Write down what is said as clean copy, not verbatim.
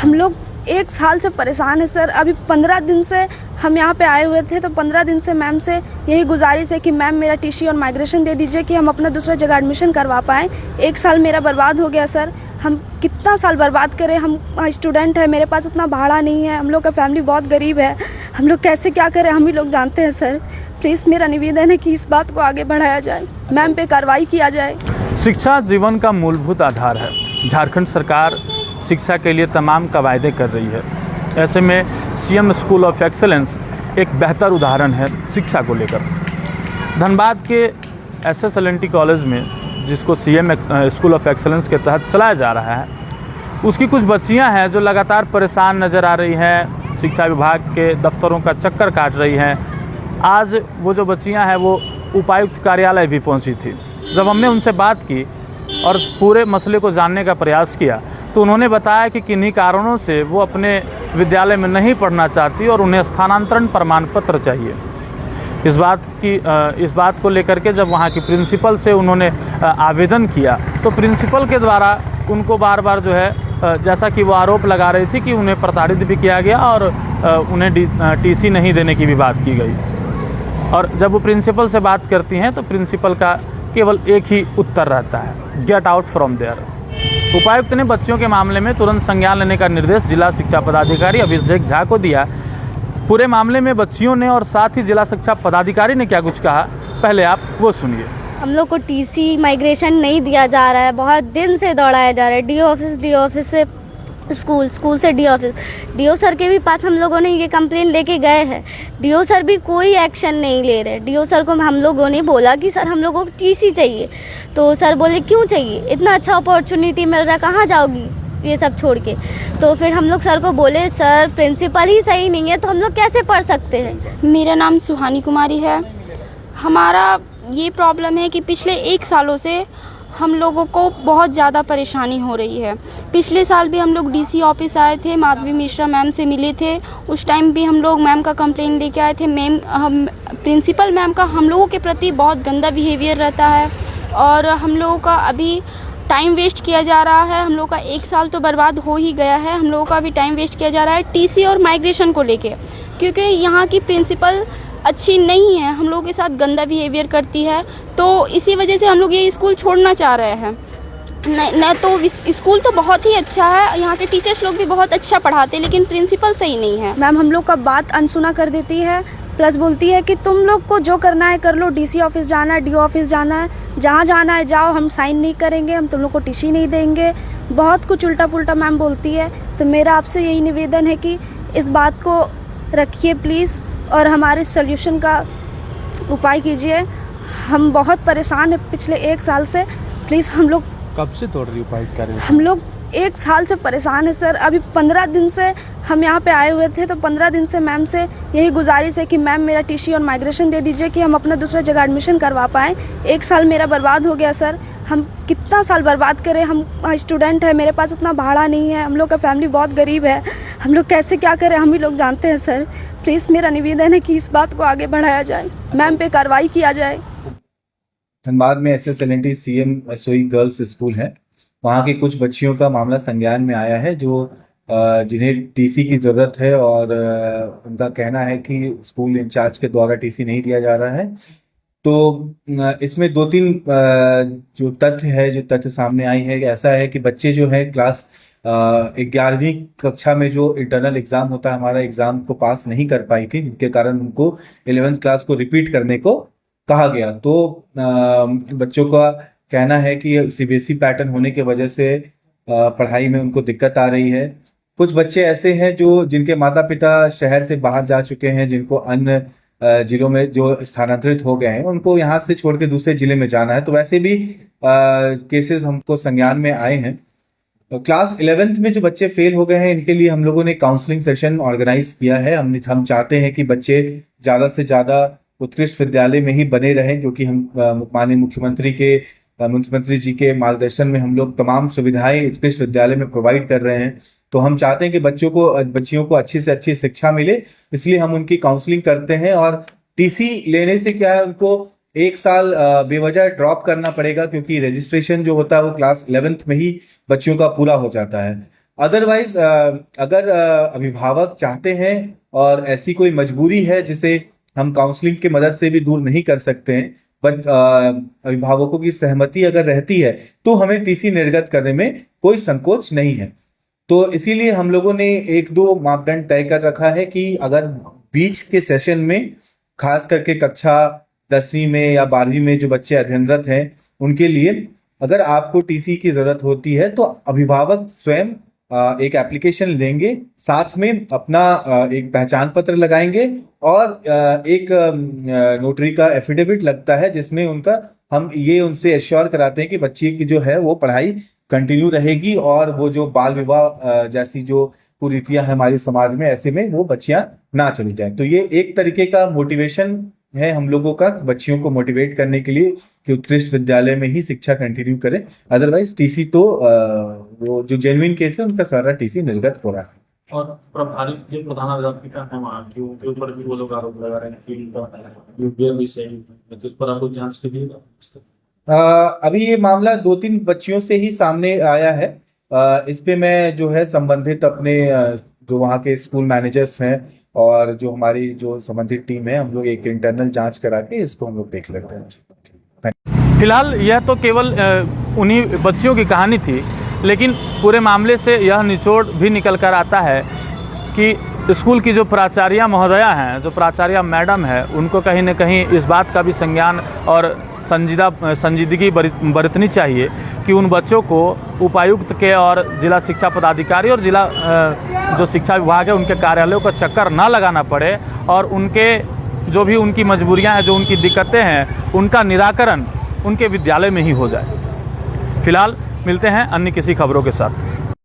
हम लोग 1 साल से परेशान है सर। अभी 15 दिन से हम यहाँ पे आए हुए थे, तो 15 दिन से मैम से यही गुजारिश है कि मैम मेरा टीसी और माइग्रेशन दे दीजिए कि हम अपना दूसरा जगह एडमिशन करवा पाएँ। 1 साल मेरा बर्बाद हो गया सर। हम कितना साल बर्बाद करें, हम स्टूडेंट हैं, मेरे पास उतना भाड़ा नहीं है, हम लोग का फैमिली बहुत गरीब है, हम लोग कैसे क्या करें हम ही लोग जानते हैं सर। प्लीज़ मेरा निवेदन है कि इस बात को आगे बढ़ाया जाए, मैम पे कार्रवाई किया जाए। शिक्षा जीवन का मूलभूत आधार है। झारखंड सरकार शिक्षा के लिए तमाम कवायदे कर रही है। ऐसे में सीएम स्कूल ऑफ एक्सेलेंस एक बेहतर उदाहरण है शिक्षा को लेकर। धनबाद के SSLNT कॉलेज में, जिसको सीएम स्कूल ऑफ एक्सेलेंस के तहत चलाया जा रहा है, उसकी कुछ बच्चियां हैं जो लगातार परेशान नज़र आ रही हैं, शिक्षा विभाग के दफ्तरों का चक्कर काट रही हैं। आज वो जो बच्चियां हैं वो उपायुक्त कार्यालय भी पहुंची थी। जब हमने उनसे बात की और पूरे मसले को जानने का प्रयास किया तो उन्होंने बताया कि किन्हीं कारणों से वो अपने विद्यालय में नहीं पढ़ना चाहती और उन्हें स्थानांतरण प्रमाण पत्र चाहिए। इस बात को लेकर के जब वहाँ की प्रिंसिपल से उन्होंने आवेदन किया तो प्रिंसिपल के द्वारा उनको बार बार जो है, जैसा कि वो आरोप लगा रही थी कि उन्हें प्रताड़ित भी किया गया और उन्हें टीसी नहीं देने की भी बात की गई। और जब वो प्रिंसिपल से बात करती हैं तो प्रिंसिपल का केवल एक ही उत्तर रहता है, गेट आउट फ्रॉम देयर। उपायुक्त ने बच्चियों के मामले में तुरंत संज्ञान लेने का निर्देश जिला शिक्षा पदाधिकारी अभिषेक झा को दिया। पूरे मामले में बच्चियों ने और साथ ही जिला शिक्षा पदाधिकारी ने क्या कुछ कहा, पहले आप वो सुनिए। हम लोग को टीसी माइग्रेशन नहीं दिया जा रहा है, बहुत दिन से दौड़ाया जा रहा है, डी ऑफिस से स्कूल से डी ऑफिस। डीओ सर के भी पास हम लोगों ने ये कंप्लेन लेके गए हैं, डीओ सर भी कोई एक्शन नहीं ले रहे। डीओ सर को हम लोगों ने बोला कि सर हम लोगों को टीसी चाहिए, तो सर बोले क्यों चाहिए, इतना अच्छा अपॉर्चुनिटी मिल रहा है, कहाँ जाओगी ये सब छोड़ के। तो फिर हम लोग सर को बोले सर प्रिंसिपल ही सही नहीं है तो हम लोग कैसे पढ़ सकते हैं। मेरा नाम सुहानी कुमारी है। हमारा ये प्रॉब्लम है कि पिछले 1 सालों से हम लोगों को बहुत ज़्यादा परेशानी हो रही है। पिछले साल भी हम लोग डीसी ऑफिस आए थे, माधवी मिश्रा मैम से मिले थे। उस टाइम भी हम लोग मैम का कंप्लेन लेके आए थे। प्रिंसिपल मैम का हम लोगों के प्रति बहुत गंदा बिहेवियर रहता है और हम लोगों का अभी टाइम वेस्ट किया जा रहा है। हम लोग का 1 साल तो बर्बाद हो ही गया है, हम लोगों का भी टाइम वेस्ट किया जा रहा है टीसी और माइग्रेशन को लेके, क्योंकि यहाँ की प्रिंसिपल अच्छी नहीं है, हम लोगों के साथ गंदा बिहेवियर करती है। तो इसी वजह से हम लोग ये स्कूल छोड़ना चाह रहे हैं। नहीं तो स्कूल तो बहुत ही अच्छा है, यहाँ के टीचर्स लोग भी बहुत अच्छा पढ़ाते हैं, लेकिन प्रिंसिपल सही नहीं है। मैम हम लोग का बात अनसुना कर देती है, प्लस बोलती है कि तुम लोग को जो करना है कर लो, डीसी ऑफिस जाना है, डीओ ऑफिस जाना है, जहाँ जाना है जाओ, हम साइन नहीं करेंगे, हम तुम लोग को टीसी नहीं देंगे। बहुत कुछ उल्टा पुल्टा मैम बोलती है। तो मेरा आपसे यही निवेदन है कि इस बात को रखिए प्लीज़ और हमारे सॉल्यूशन का उपाय कीजिए। हम बहुत परेशान हैं पिछले 1 साल से। प्लीज़ हम लोग कब से दौड़ रही उपायुक्त कार्यालय? हम लोग 1 साल से परेशान है सर। अभी 15 दिन से हम यहाँ पे आए हुए थे, तो 15 दिन से मैम से यही गुजारिश है कि मैम मेरा टीसी और माइग्रेशन दे दीजिए कि हम अपना दूसरा जगह एडमिशन करवा पाएँ। 1 साल मेरा बर्बाद हो गया सर। हम कितना साल बर्बाद करें, हम स्टूडेंट हैं, मेरे पास उतना भाड़ा नहीं है, हम लोग का फैमिली बहुत गरीब है, हम लोग कैसे क्या करें हम ही लोग जानते हैं सर। प्लीज़ मेरा निवेदन है कि इस बात को आगे बढ़ाया जाए, मैम पे कार्रवाई किया जाए। धनबाद में SSLNT CM SOE girls school है, वहाँ की कुछ बच्चियों का मामला संज्ञान में आया है जो जिन्हें टीसी की ज़रूरत है और उनका कहना है कि स्कूल इंचार्ज के द्वारा टीसी नहीं दिया जा रहा है। तो इसमें 2-3 जो तथ्य सामने आई है। ऐसा है कि बच्चे जो है क्लास 11वीं कक्षा में जो इंटरनल एग्जाम होता है, हमारा एग्जाम को पास नहीं कर पाई थी, जिनके कारण उनको 11th क्लास को रिपीट करने को कहा गया। तो बच्चों का कहना है कि CBSE पैटर्न होने की वजह से पढ़ाई में उनको दिक्कत आ रही है। कुछ बच्चे ऐसे हैं जिनके माता पिता शहर से बाहर जा चुके हैं, जिनको अन्य जिलों में जो स्थानांतरित हो गए हैं, उनको यहाँ से छोड़ के दूसरे जिले में जाना है। तो वैसे भी केसेस हमको संज्ञान में आए हैं। क्लास 11th में जो बच्चे फेल हो गए हैं, इनके लिए हम लोगों ने काउंसलिंग सेशन ऑर्गेनाइज किया है। हम चाहते हैं कि बच्चे ज़्यादा से ज़्यादा उत्कृष्ट विद्यालय में ही बने रहें, क्योंकि हम माननीय मुख्यमंत्री जी के मार्गदर्शन में हम लोग तमाम सुविधाएं उत्कृष्ट विद्यालय में प्रोवाइड कर रहे हैं। तो हम चाहते हैं कि बच्चियों को अच्छी से अच्छी शिक्षा मिले, इसलिए हम उनकी काउंसलिंग करते हैं। और टीसी लेने से क्या है, उनको 1 साल बेवजह ड्रॉप करना पड़ेगा, क्योंकि रजिस्ट्रेशन जो होता है वो क्लास 11th में ही बच्चियों का पूरा हो जाता है। अदरवाइज अगर अभिभावक चाहते हैं और ऐसी कोई मजबूरी है जिसे हम काउंसलिंग की मदद से भी दूर नहीं कर सकते हैं, बट अभिभावकों की सहमति अगर रहती है तो हमें टीसी निर्गत करने में कोई संकोच नहीं है। तो इसीलिए हम लोगों ने 1-2 मापदंड तय कर रखा है कि अगर बीच के सेशन में, खास करके कक्षा 10वीं में या 12वीं में जो बच्चे अध्ययनरत हैं उनके लिए अगर आपको टीसी की जरूरत होती है तो अभिभावक स्वयं एक एप्लीकेशन लेंगे, साथ में अपना एक पहचान पत्र लगाएंगे और एक नोटरी का एफिडेविट लगता है जिसमें हम ये उनसे एश्योर कराते हैं कि बच्चे की जो है वो पढ़ाई कंटिन्यू रहेगी और वो जो बाल विवाह जैसी जो कुरीतियां हैं हमारे समाज में, ऐसे में वो बच्चियां ना चली जाएं। तो ये एक तरीके का मोटिवेशन है हम लोगों का, बच्चियों को मोटिवेट करने के लिए कि उत्कृष्ट विद्यालय में ही शिक्षा कंटिन्यू करें। अदरवाइज टीसी तो वो जो जेन्युइन केस है उनका सारा टीसी निर्गत हो रहा है। और प्रभारी जो प्रधानाध्यापिका है वहाँ की, उनके ऊपर भी वो लोग आरोप लगा रहे हैं कि उनका विषय तो इस पर आप लोग जांच कीजिएगा। अभी ये मामला 2-3 बच्चियों से ही सामने आया है। इस पे मैं जो है संबंधित अपने जो वहाँ के स्कूल मैनेजर्स हैं और जो हमारी जो संबंधित टीम है, हम लोग एक इंटरनल जांच करा के इसको हम लोग देख लेते हैं। फिलहाल यह तो केवल उन्हीं बच्चियों की कहानी थी, लेकिन पूरे मामले से यह निचोड़ भी निकल कर आता है कि स्कूल की जो प्राचार्या महोदया हैं, जो प्राचार्या मैडम है, उनको कहीं न कहीं इस बात का भी संज्ञान और संजीदगी बरतनी चाहिए कि उन बच्चों को उपायुक्त के और जिला शिक्षा पदाधिकारी और जिला जो शिक्षा विभाग है उनके कार्यालयों का चक्कर ना लगाना पड़े और उनके जो भी उनकी मजबूरियां हैं, जो उनकी दिक्कतें हैं, उनका निराकरण उनके विद्यालय में ही हो जाए। फिलहाल मिलते हैं अन्य किसी खबरों के साथ।